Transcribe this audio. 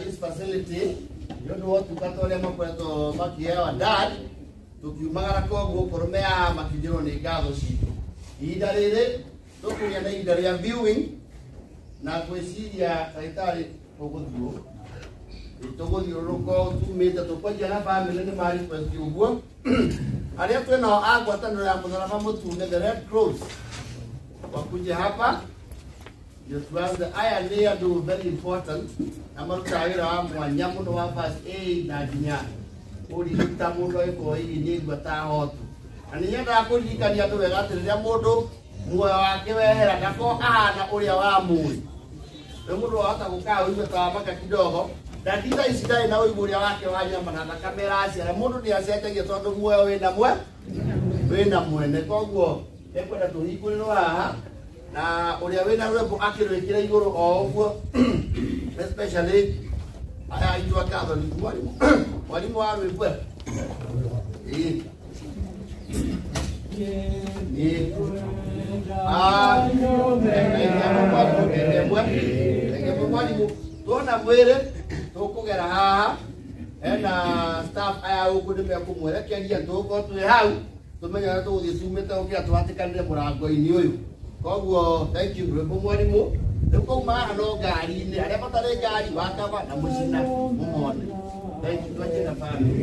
this facility, you know what to cut all them up to Makia dad to Kimarako, Cormea, Makidino Negadoshi. Either it, looking at the viewing, Naquesidia, Saitari, Togo. It told you to meet the Topajana family in the marriage with you work. I have to know Aguatan to the Red Cross. What could you happen? Just was the iron layer do very important. Amarukaira, one Yamuno was a Nadia. Odi Tamuno for need but hot. And yet I could you can get to the Yamodo, who are given a go and Oya Moon. The Muruaka with the Makakido. That is today now we would have a camera and a motor. They are setting it on the well in the web. When the Congo, they put a to equal. Now, we have been accurate of especially I do a Catholic. What do you want to put? Don't have waited to get a ha and staff I would be a common. Can you go to the house to make a to the Summit get what the country where I'm going you? Thank you, Rebumo. The Poma no Gari in the Alepatare Gari, Wakava, and Musina. Thank you, the family.